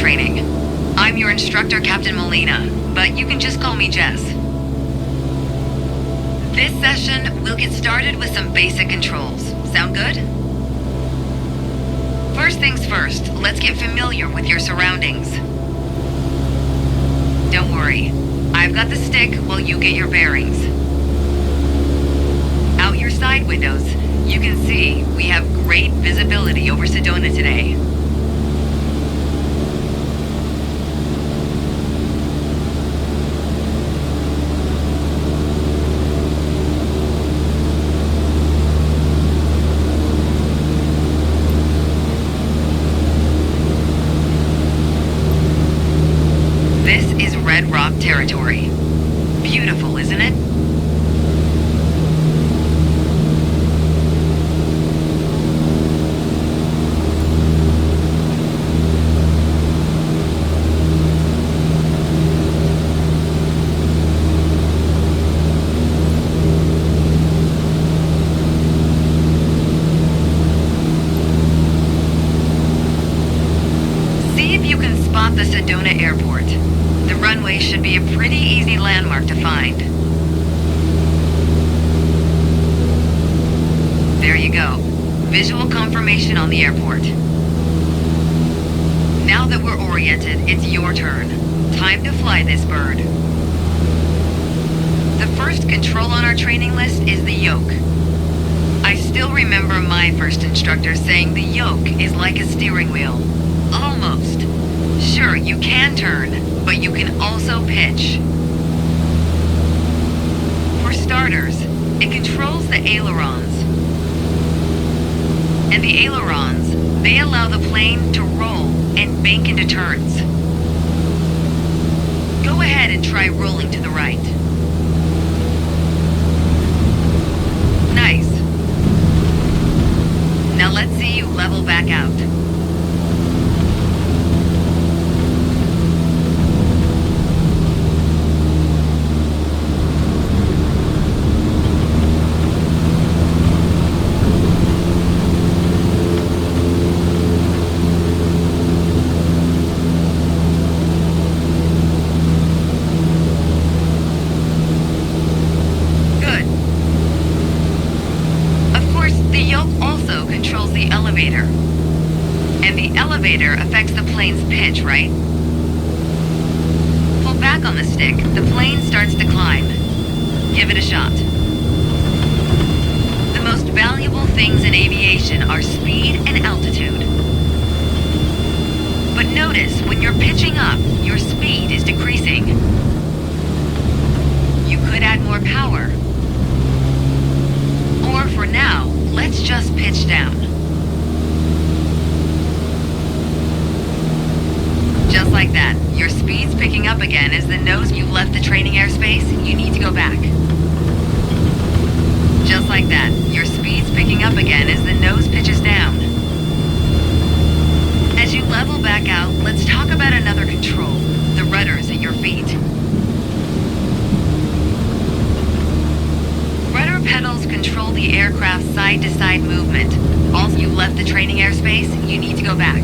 training. I'm your instructor, Captain Molina, but you can just call me Jess. This session, we'll get started with some basic controls. Sound good? First things first, let's get familiar with your surroundings. Don't worry, I've got the stick while you get your bearings. Out your side windows, you can see we have great visibility over Sedona today. This is Red Rock territory. Beautiful, isn't it? See if you can spot the Sedona Airport. The runway should be a pretty easy landmark to find. There you go. Visual confirmation on the airport. Now that we're oriented, it's your turn. Time to fly this bird. The first control on our training list is the yoke. I still remember my first instructor saying the yoke is like a steering wheel. Almost. Sure, you can turn, but you can also pitch. For starters, it controls the ailerons. And the ailerons, they allow the plane to roll and bank into turns. Go ahead and try rolling to the right. Nice. Now let's see you level back out. Controls the elevator. And the elevator affects the plane's pitch, right? Pull back on the stick, the plane starts to climb. Give it a shot. The most valuable things in aviation are speed and altitude. But notice, when you're pitching up, your speed is decreasing. You could add more power. Or for now, let's just pitch down. Just like that. Your speed's picking up again as the nose you've left the training airspace, you need to go back. Just like that. Your speed's picking up again as the nose pitches down. As you level back out, let's talk about another control, the rudders at your feet. Rudder pedals control the aircraft's side-to-side movement. Also, you left the training airspace, you need to go back.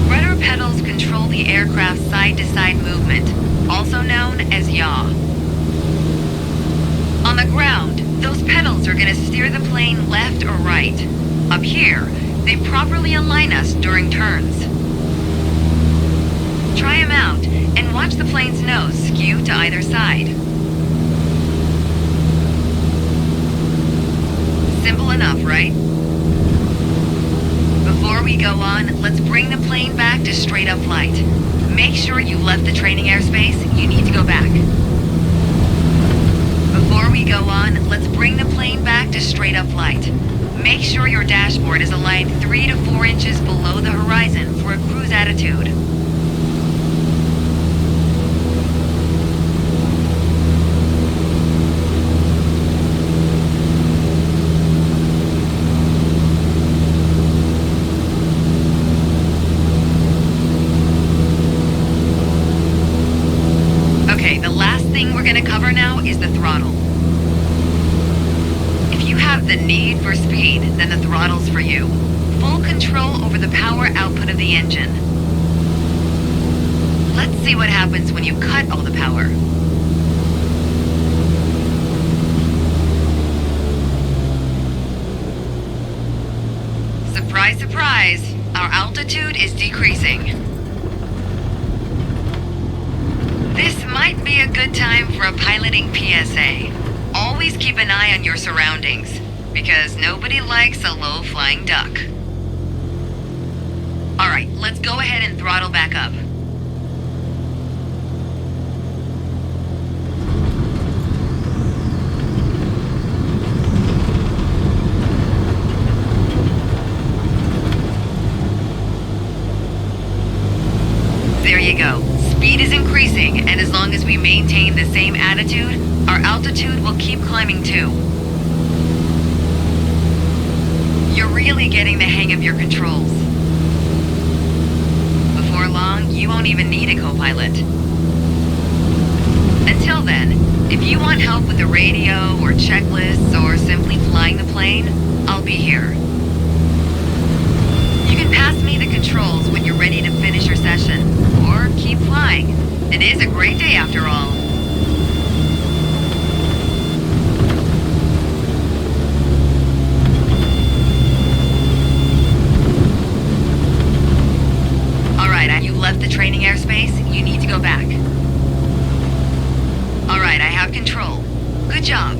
Rudder pedals control the aircraft's side-to-side movement, also known as yaw. On the ground, those pedals are going to steer the plane left or right. Up here, they properly align us during turns. Try them out and watch the plane's nose skew to either side. Simple enough, right? Before we go on, let's bring the plane back to straight-up flight. Make sure you've left the training airspace. You need to go back. Before we go on, let's bring the plane back to straight-up flight. Make sure your dashboard is aligned 3 to 4 inches below the horizon for a cruise attitude. Okay, the last thing we're going to cover now is the throttle. If you have the need for speed, then the throttle's for you. full control over the power output of the engine. Let's see what happens when you cut all the power. Surprise, surprise, our altitude is decreasing. This might be a good time for a piloting PSA. Always keep an eye on your surroundings, because nobody likes a low-flying duck. Alright, let's go ahead and throttle back up. There you go. Speed is increasing, and as long as we maintain the same attitude, our altitude will keep climbing too. You're really getting the hang of your controls. Before long, you won't even need a co-pilot. Until then, if you want help with the radio or checklists or simply flying the plane, I'll be here. You can pass me the controls when you're ready to finish your session, or keep flying. It is a great day after all. Alright, you left the training airspace. You need to go back. Alright, I have control. Good job.